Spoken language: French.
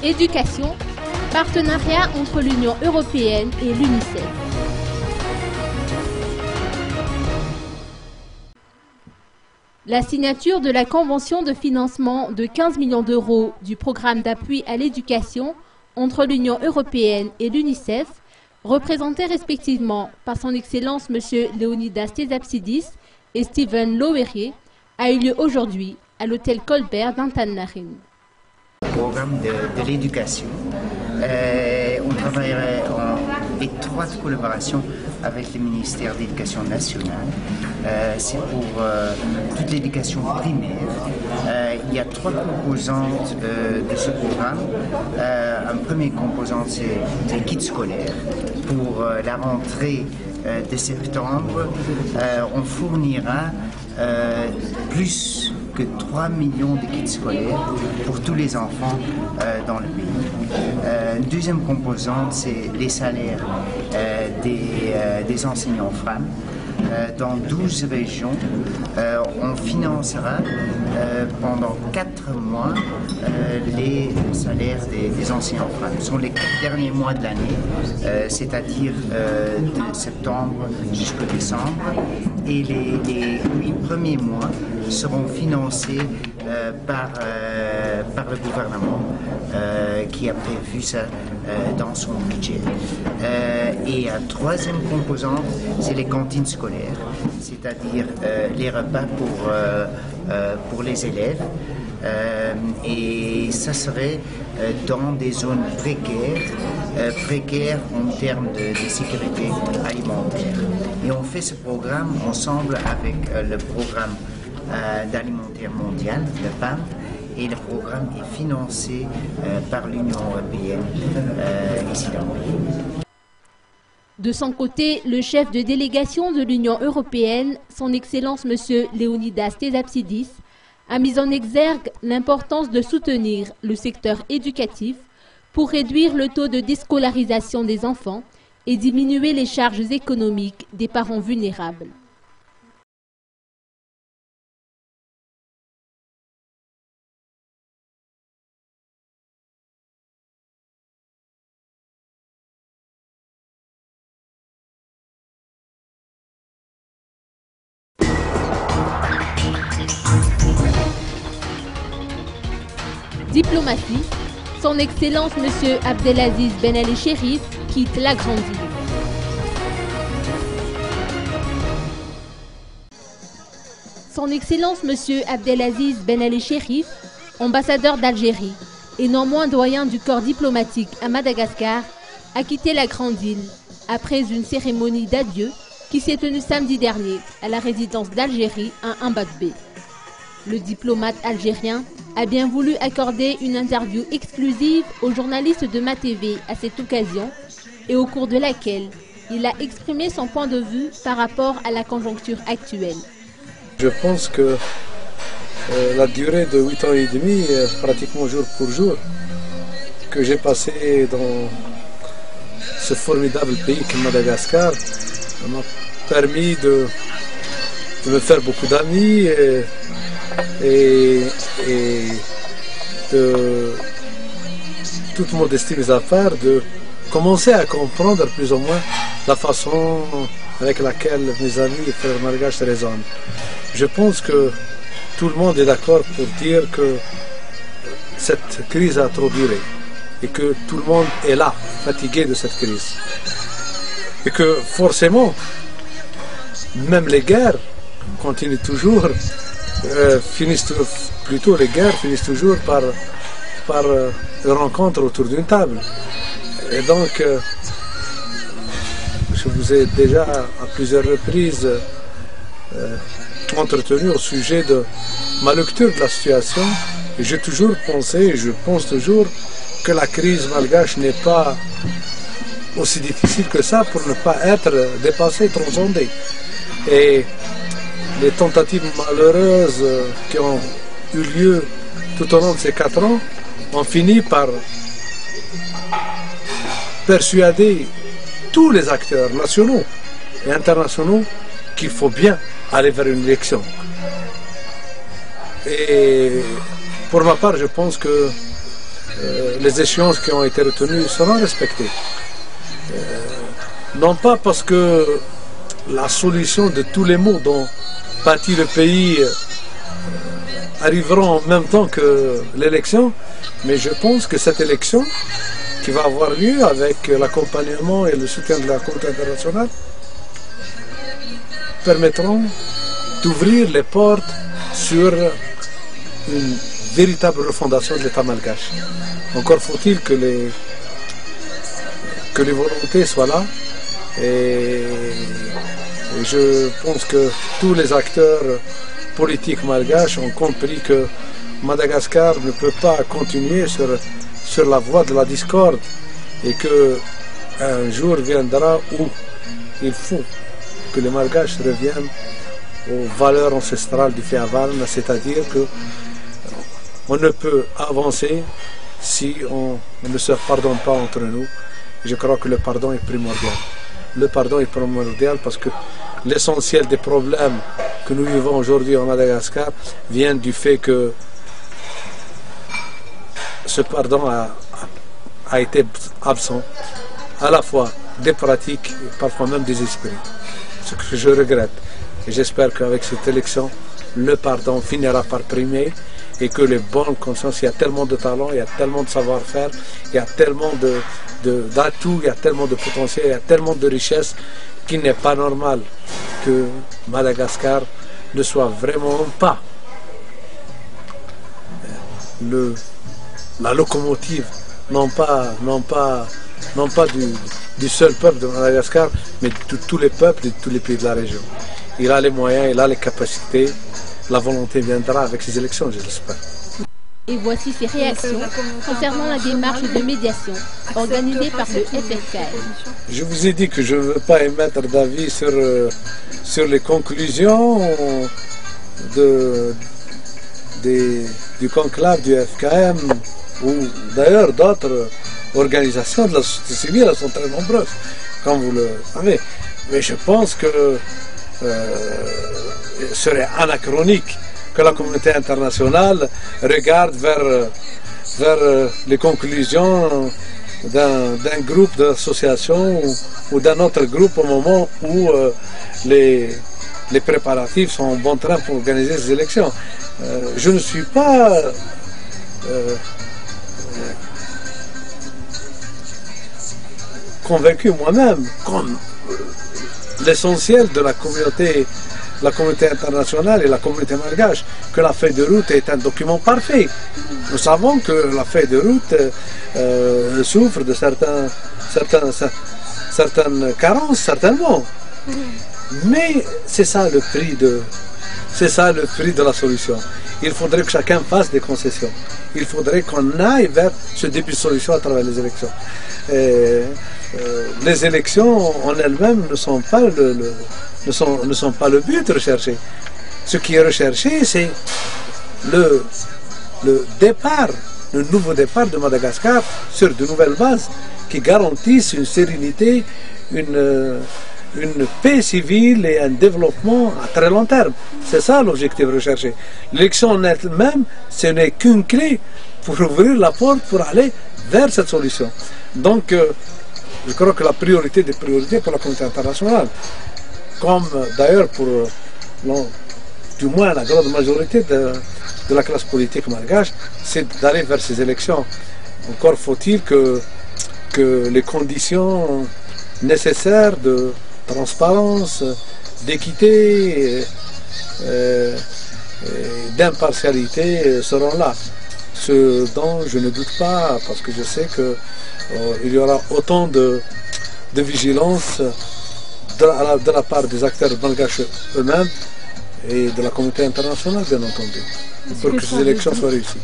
Éducation, partenariat entre l'Union européenne et l'UNICEF. La signature de la convention de financement de 15 millions d'euros du programme d'appui à l'éducation entre l'Union européenne et l'UNICEF, représentés respectivement par son Excellence M. Leonidas Tesapsidis et Steven Lowery, a eu lieu aujourd'hui à l'hôtel Colbert d'Antananarivo. Programme de l'éducation. On travaillerait en étroite collaboration avec le ministère de l'Éducation nationale. C'est pour toute l'éducation primaire. Il y a trois composantes de ce programme. Un premier composant, c'est les kits scolaires. Pour la rentrée de septembre, on fournira plus que 3 millions de kits scolaires pour tous les enfants dans le pays. Une deuxième composante, c'est les salaires des enseignants femmes. Dans 12 régions, on financera pendant 4 mois les salaires des enseignants femmes. Ce sont les 4 derniers mois de l'année, c'est-à-dire de septembre jusqu'au décembre. Et les 8 premiers mois seront financés par le gouvernement qui a prévu ça dans son budget. Et un troisième composante, c'est les cantines scolaires, c'est-à-dire les repas pour les élèves. Et ça serait dans des zones précaires en termes de sécurité alimentaire. Et on fait ce programme ensemble avec le programme d'alimentaire mondial, le PAM, et le programme est financé par l'Union européenne ici dans le pays. De son côté, le chef de délégation de l'Union européenne, son Excellence M. Leonidas Tesapsidis, a mis en exergue l'importance de soutenir le secteur éducatif pour réduire le taux de déscolarisation des enfants et diminuer les charges économiques des parents vulnérables. Diplomatie, son Excellence M. Abdelaziz Ben Ali Chérif quitte la Grande Île. Son Excellence M. Abdelaziz Ben Ali Chérif, ambassadeur d'Algérie et non moins doyen du corps diplomatique à Madagascar, a quitté la Grande Île après une cérémonie d'adieu qui s'est tenue samedi dernier à la résidence d'Algérie à Mbabé. Le diplomate algérien a bien voulu accorder une interview exclusive aux journalistes de MaTV à cette occasion et au cours de laquelle il a exprimé son point de vue par rapport à la conjoncture actuelle. Je pense que la durée de 8 ans et demi, pratiquement jour pour jour, que j'ai passé dans ce formidable pays qu'est Madagascar, m'a permis de me faire beaucoup d'amis et de toute modestie mise à part, de commencer à comprendre plus ou moins la façon avec laquelle mes amis et frères malgaches raisonnent. Je pense que tout le monde est d'accord pour dire que cette crise a trop duré et que tout le monde est là, fatigué de cette crise. Et que forcément, même les guerres continuent toujours, les guerres finissent toujours par une rencontre autour d'une table. Et donc, je vous ai déjà à plusieurs reprises entretenu au sujet de ma lecture de la situation. Et j'ai toujours pensé, et je pense toujours, que la crise malgache n'est pas aussi difficile que ça pour ne pas être dépassée, transcendée. Et les tentatives malheureuses qui ont eu lieu tout au long de ces 4 ans ont fini par persuader tous les acteurs nationaux et internationaux qu'il faut bien aller vers une élection. Et pour ma part, je pense que les échéances qui ont été retenues seront respectées. Non pas parce que la solution de tous les maux dont pâtit le pays arriveront en même temps que l'élection, mais je pense que cette élection qui va avoir lieu avec l'accompagnement et le soutien de la communauté internationale permettront d'ouvrir les portes sur une véritable refondation de l'État malgache. Encore faut-il que les volontés soient là et je pense que tous les acteurs politiques malgaches ont compris que Madagascar ne peut pas continuer sur la voie de la discorde et qu'un jour viendra où il faut que les Malgaches reviennent aux valeurs ancestrales du Féavaln, c'est-à-dire qu'on ne peut avancer si on ne se pardonne pas entre nous. Je crois que le pardon est primordial. Le pardon est primordial parce que l'essentiel des problèmes que nous vivons aujourd'hui en Madagascar vient du fait que ce pardon a été absent, à la fois des pratiques et parfois même des esprits. Ce que je regrette. Et j'espère qu'avec cette élection, le pardon finira par primer et que les bonnes consciences, il y a tellement de talent, il y a tellement de savoir-faire, il y a tellement d'atouts, il y a tellement de potentiel, il y a tellement de richesses qu'il n'est pas normal que Madagascar ne soit vraiment pas la locomotive, non pas du seul peuple de Madagascar, mais de tous les peuples et de tous les pays de la région. Il a les moyens, il a les capacités, la volonté viendra avec ces élections, je l'espère. Et voici ses réactions concernant la démarche de médiation organisée par le FFKM. Je vous ai dit que je ne veux pas émettre d'avis sur les conclusions du conclave du FKM ou d'ailleurs d'autres organisations de la société civile, elles sont très nombreuses, comme vous le savez. Mais je pense que il serait anachronique que la communauté internationale regarde vers les conclusions d'un groupe d'associations ou d'un autre groupe au moment où les préparatifs sont en bon train pour organiser ces élections. Je ne suis pas convaincu moi-même, comme l'essentiel de la communauté internationale et la communauté malgache, que la feuille de route est un document parfait. Nous savons que la feuille de route souffre de certaines carences, certainement. Mais c'est ça le prix de la solution. Il faudrait que chacun fasse des concessions. Il faudrait qu'on aille vers ce début de solution à travers les élections. Les élections en elles-mêmes ne sont pas le but recherché. Ce qui est recherché, c'est le nouveau départ de Madagascar sur de nouvelles bases qui garantissent une sérénité, une paix civile et un développement à très long terme. C'est ça l'objectif recherché. L'élection en elle-même, ce n'est qu'une clé pour ouvrir la porte pour aller vers cette solution. Donc, je crois que la priorité des priorités pour la communauté internationale, comme d'ailleurs pour du moins la grande majorité de la classe politique malgache, c'est d'aller vers ces élections. Encore faut-il que les conditions nécessaires de transparence, d'équité, d'impartialité seront là. Ce dont je ne doute pas, parce que je sais qu'il y aura autant de vigilance de la part des acteurs malgaches eux-mêmes et de la communauté internationale, bien entendu, pour que ces élections soient réussies.